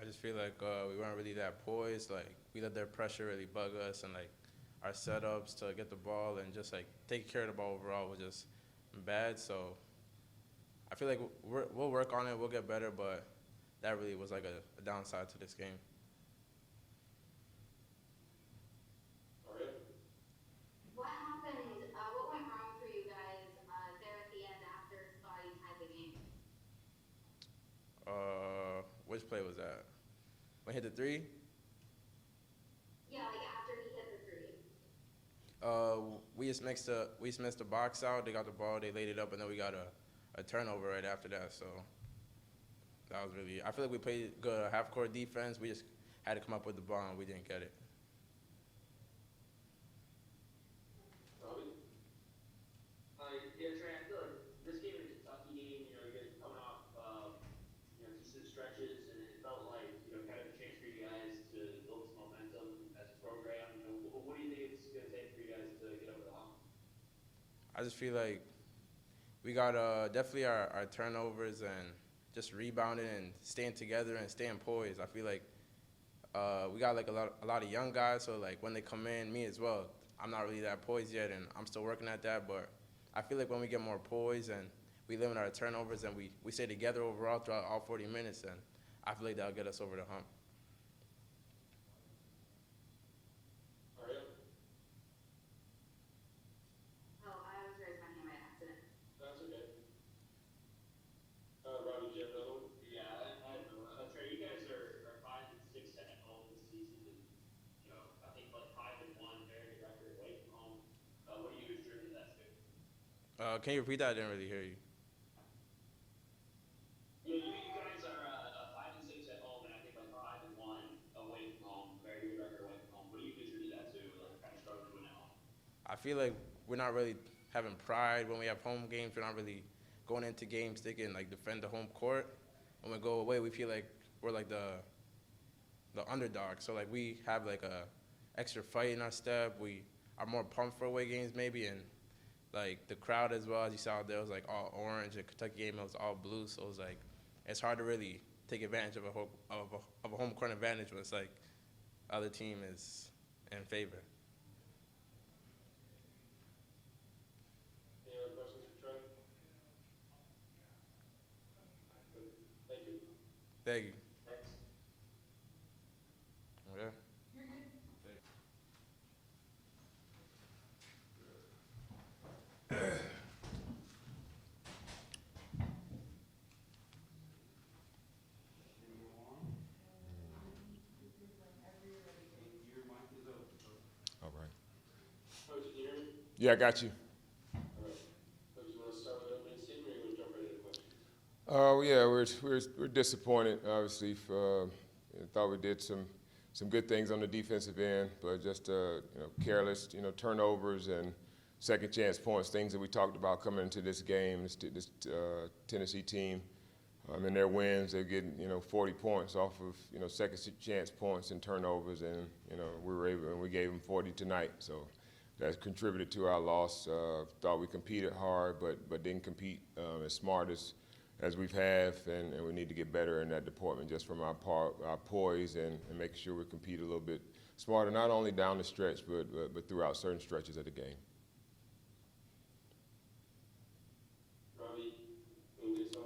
I just feel like we weren't really that poised. Like we let their pressure really bug us, and like our setups to get the ball and just like taking care of the ball overall was just bad. So I feel like we'll work on it. We'll get better, but that really was like a downside to this game. What happened? What went wrong for you guys there at the end after Scotty tied the game? Which play was that? When he hit the three? Yeah, like after he hit the three. We just missed the box out. They got the ball. They laid it up, and then we got a turnover right after that. So that was really. I feel like we played good half court defense. We just had to come up with the ball, and we didn't get it. Yeah, Trey, I feel like this game in Kentucky game, you guys are coming off, decent stretches, and it felt like, kind of a chance for you guys to build some momentum as a program. What do you think it's going to take for you guys to get over the hump? I just feel like we got definitely our turnovers and just rebounding and staying together and staying poised. I feel like we got like a lot of young guys, so like when they come in, me as well, I'm not really that poised yet, and I'm still working at that. But I feel like when we get more poised and we limit our turnovers and we stay together overall throughout all 40 minutes, then I feel like that'll get us over the hump. Oh, I was raised my hand by accident. That's okay. Robbie, do you have another one? Yeah, I don't know. Trey, you guys are 5-6 at home this season, and I think like 5-1, very good record away from home. What do you attribute that to? Can you repeat that? I didn't really hear you. Yeah, you guys are 5-6 at home, and I think like 5-1 away from home, very good record away from home. What do you attribute that to? Like kind of struggling to win at home. I feel like we're not really having pride when we have home games. We're not really going into games thinking like defend the home court. When we go away, we feel like we're like the underdog. So like we have like a extra fight in our step. We are more pumped for away games maybe, and like the crowd as well, as you saw there was like all orange. The Kentucky game it was all blue, so it was like it's hard to really take advantage of a home court advantage when it's like other team is in favor. Any other questions for Trey? Good. Thank you. Thank you. Thanks. Yeah. All right. Coach, can you hear me? Yeah, I got you. All right. Coach, you want to start with the opening statement, or you want to jump right into questions? Yeah, we're disappointed. Obviously, thought we did some good things on the defensive end, but just careless, turnovers and second chance points, things that we talked about coming into this game. This Tennessee team, in their wins, they're getting 40 points off of second chance points and turnovers, and we gave them 40 tonight. So that contributed to our loss. Thought we competed hard, but didn't compete as smart as we've had, and we need to get better in that department just from our poise and making sure we compete a little bit smarter, not only down the stretch, but throughout certain stretches of the game. Robbie, you want to get some?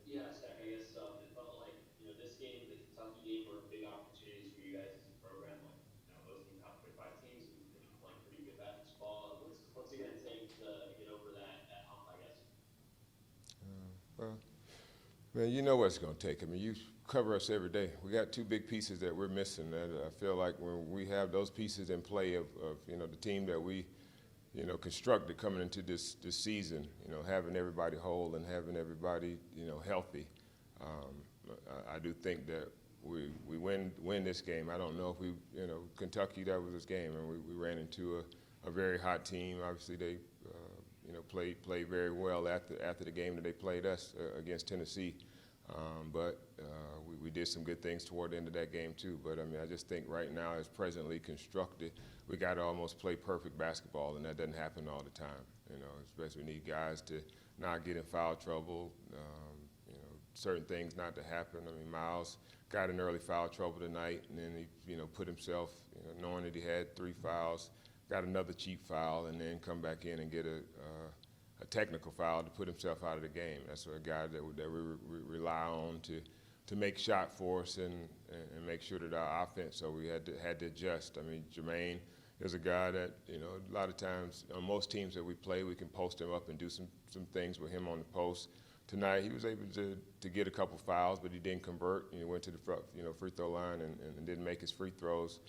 Yeah, Stack, I guess it felt like, this game, the Kentucky game, were big opportunities for you guys as a program. Like, hosting top 25 teams and playing pretty good basketball. What's it going to take to get over that hump, I guess? Well, man, you know what it's going to take. I mean, you cover us every day. We got two big pieces that we're missing. That I feel like when we have those pieces in play of the team that we constructed coming into this season, having everybody whole and having everybody healthy. I do think that we win this game. I don't know if we Kentucky, that was this game, and we ran into a very hot team. Obviously they played very well after the game that they played us against Tennessee. But we did some good things toward the end of that game too. But I mean, I just think right now, as presently constructed, we got to almost play perfect basketball, and that doesn't happen all the time. Especially we need guys to not get in foul trouble. certain things not to happen. I mean, Miles got in early foul trouble tonight, and then he, put himself, knowing that he had 3 fouls, got another cheap foul, and then come back in and get a technical foul to put himself out of the game. That's a guy that we rely on to make shot for us and make sure that our offense. So we had to adjust. I mean, Jermaine is a guy that a lot of times on most teams that we play, we can post him up and do some things with him on the post. Tonight he was able to get a couple fouls, but he didn't convert. He went to the free throw line and didn't make his free throws.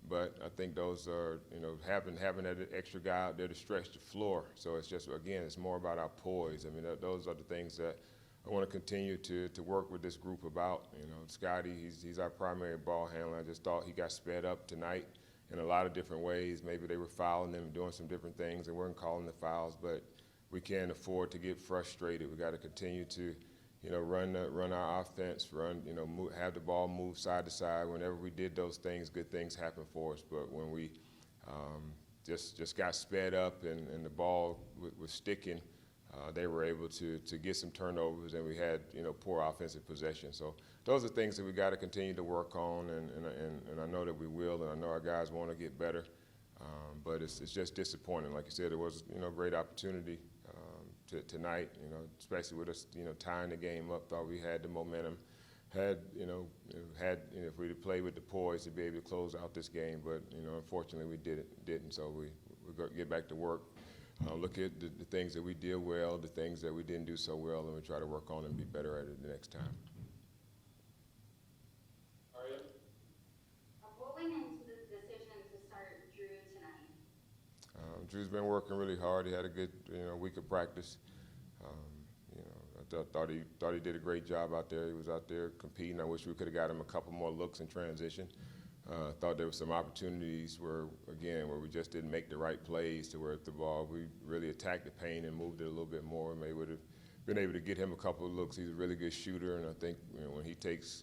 But I think those are, having that extra guy out there to stretch the floor. So it's just, again, it's more about our poise. I mean, those are the things that I want to continue to work with this group about. Scotty, he's our primary ball handler. I just thought he got sped up tonight in a lot of different ways. Maybe they were fouling him and doing some different things and weren't calling the fouls, but we can't afford to get frustrated. We got to continue to, run our offense, have the ball move side to side. Whenever we did those things, good things happened for us. But when we just got sped up and the ball was sticking, they were able to get some turnovers, and we had poor offensive possession. So those are things that we got to continue to work on, and I know that we will, and I know our guys want to get better. But it's just disappointing. Like you said, it was a great opportunity tonight. Especially with us tying the game up. Thought we had the momentum. Had if we'd have played with the poise to be able to close out this game, but unfortunately we didn't. So we got to get back to work. Look at the things that we did well, the things that we didn't do so well, and we try to work on and be better at it the next time. Aria? What went into the decision to start Drew tonight? Drew's been working really hard. He had a good week of practice. I thought he did a great job out there. He was out there competing. I wish we could have got him a couple more looks in transition. Thought there were some opportunities where we just didn't make the right plays to where the ball, we really attacked the paint and moved it a little bit more. Maybe would have been able to get him a couple of looks. He's a really good shooter, and I think when he takes,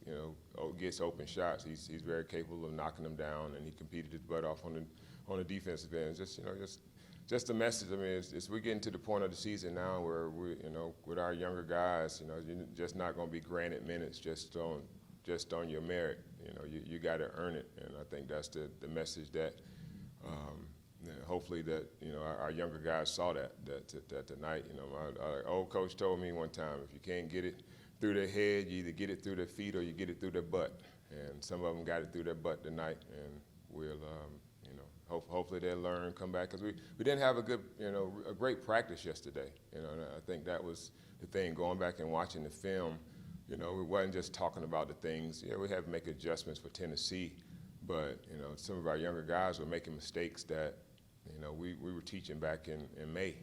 gets open shots, he's very capable of knocking them down, and he competed his butt off on the defensive end. Just a message. I mean, it's we getting to the point of the season now where we, with our younger guys, you're just not going to be granted minutes just on your merit. You got to earn it, and I think that's the message that hopefully that our younger guys saw that tonight. Our old coach told me one time, if you can't get it through their head, you either get it through their feet or you get it through their butt. And some of them got it through their butt tonight, and we'll hopefully they'll learn, come back, because we didn't have a great practice yesterday. And I think that was the thing, going back and watching the film. We wasn't just talking about the things. We have to make adjustments for Tennessee, but some of our younger guys were making mistakes that we were teaching back in May.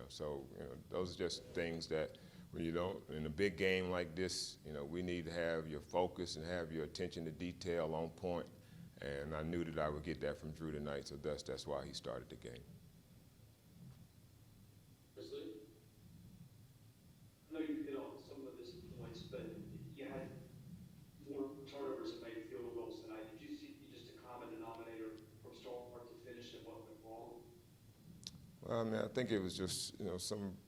So those are just things that when you don't, in a big game like this, we need to have your focus and have your attention to detail on point. And I knew that I would get that from Drew tonight, so that's why he started the game. Grizzly? I know you hit on some of this points, but you had 4 turnovers and made field goals tonight. Did you see just a common denominator from start to finish and what went wrong? Well, I mean, I think it was just some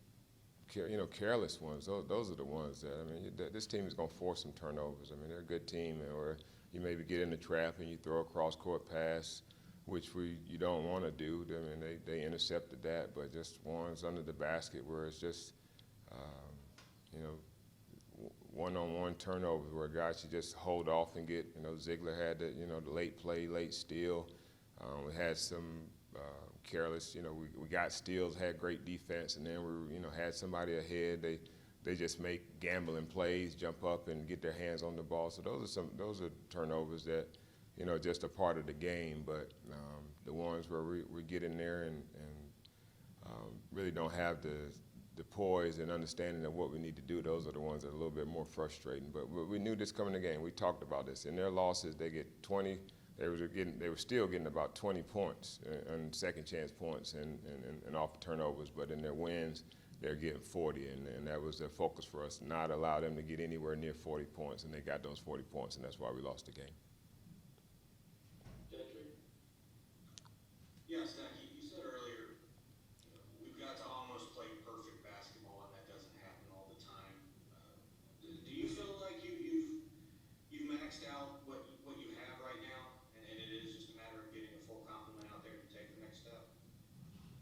careless ones. Those are the ones that this team is going to force some turnovers. I mean, they're a good team, and you maybe get in the trap and you throw a cross-court pass, which you don't want to do. I mean, they intercepted that, but just ones under the basket where it's just, one-on-one turnovers where a guy should just hold off and get, Ziegler had the late play, late steal. We had some careless, we got steals, had great defense, and then we, had somebody ahead. They just make gambling plays, jump up and get their hands on the ball. So those are turnovers that, just a part of the game. But the ones where we get in there and really don't have the poise and understanding of what we need to do, those are the ones that are a little bit more frustrating. But we knew this coming in the game. We talked about this. In their losses, they get 20. They were still getting about 20 points and second chance points and off turnovers. But in their wins, they're getting 40, and that was their focus for us, not allow them to get anywhere near 40 points, and they got those 40 points, and that's why we lost the game. Gentry? Yeah, Stacky, you said earlier, we've got to almost play perfect basketball, and that doesn't happen all the time.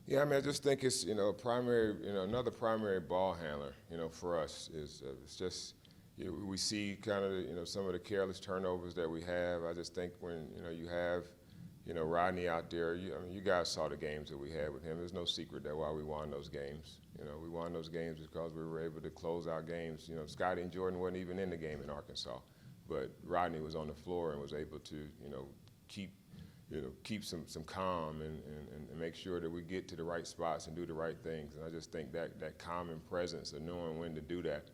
Yeah, I mean, I just think it's, primary, another primary ball handler, for us is, it's just, we see kind of, some of the careless turnovers that we have. I just think when, you have, Rodney out there, I mean, you guys saw the games that we had with him. There's no secret that why we won those games. We won those games because we were able to close out games. Scotty and Jordan weren't even in the game in Arkansas, but Rodney was on the floor and was able to, keep some calm and make sure that we get to the right spots and do the right things. And I just think that common presence of knowing when to do that,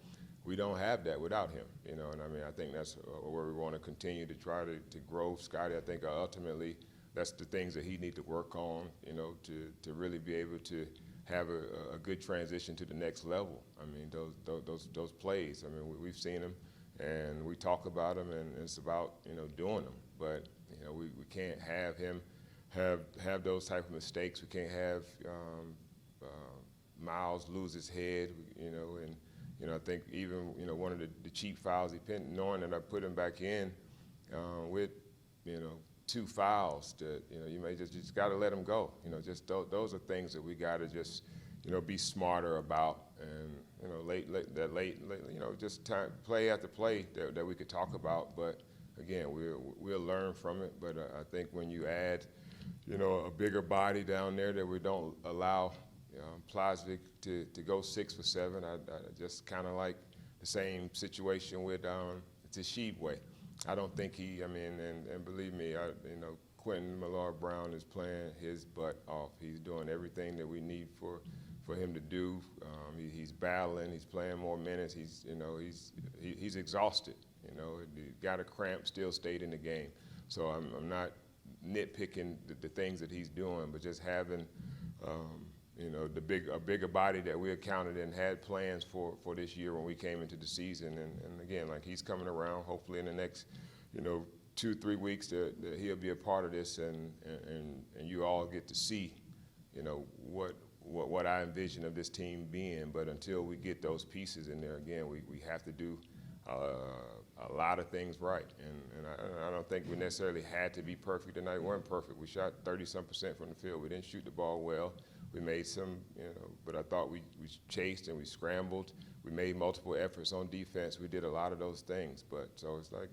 we don't have that without him, and I mean, I think that's where we want to continue to try to grow Scotty. I think ultimately that's the things that he needs to work on, to really be able to have a good transition to the next level. I mean, those plays, I mean, we've seen them and we talk about them, and it's about, doing them. But, we can't have him have those type of mistakes. We can't have Miles lose his head, and, I think even, one of the cheap fouls he pinned, knowing that I put him back in with, 2 fouls that, you may just got to let him go. Just those are things that we got to just, be smarter about. And, late, just time, play after play that we could talk about. But again, we'll learn from it. But I think when you add, a bigger body down there, that we don't allow Plazvik to go 6 for 7. I just kind of like the same situation with Tshiebwe. I don't think and believe me, Quentin Millard-Brown is playing his butt off. He's doing everything that we need for him to do. He's battling. He's playing more minutes. He's exhausted. He got a cramp, still stayed in the game. So I'm not nitpicking the things that he's doing, but just having a bigger body that we accounted and had plans for this year when we came into the season. And again, like, he's coming around, hopefully in the next, 2-3 weeks that he'll be a part of this, and you all get to see, what I envision of this team being. But until we get those pieces in there, again, we have to do a lot of things right. And I don't think we necessarily had to be perfect tonight. We weren't perfect. We shot 30-some% from the field. We didn't shoot the ball well. We made some, but I thought we chased and we scrambled. We made multiple efforts on defense. We did a lot of those things. But so it's like,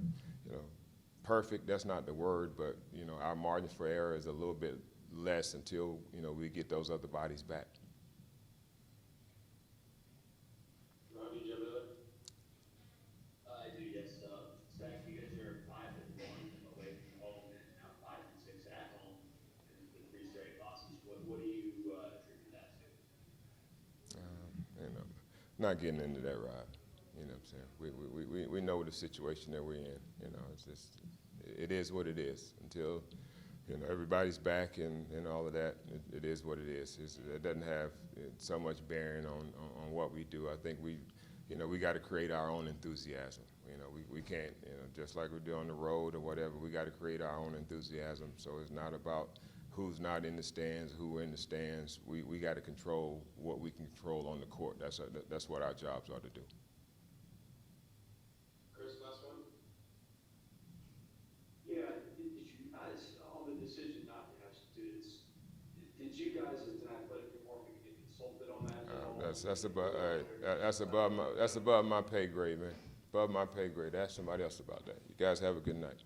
perfect, that's not the word, but, our margin for error is a little bit less until, we get those other bodies back. Robbie, do you have another? I do, yes. Stack, you guys are 5-1 away from home and now 5-6 at home, and with 3 straight losses. What do you attribute that to? Not getting into that, Rob. You know what I'm saying? We know the situation that we're in. It's just, it is what it is. Until, everybody's back and all of that, it is what it is. It doesn't have so much bearing on what we do. I think we got to create our own enthusiasm. We can't, just like we do on the road or whatever, we got to create our own enthusiasm. So it's not about who's not in the stands, who are in the stands. We got to control what we can control on the court. That's what our jobs are to do. Chris, last one? Yeah, did you guys, on the decision not to have students, did you guys as an athletic department get consulted on that at all? That's above my pay grade, man. Above my pay grade. Ask somebody else about that. You guys have a good night.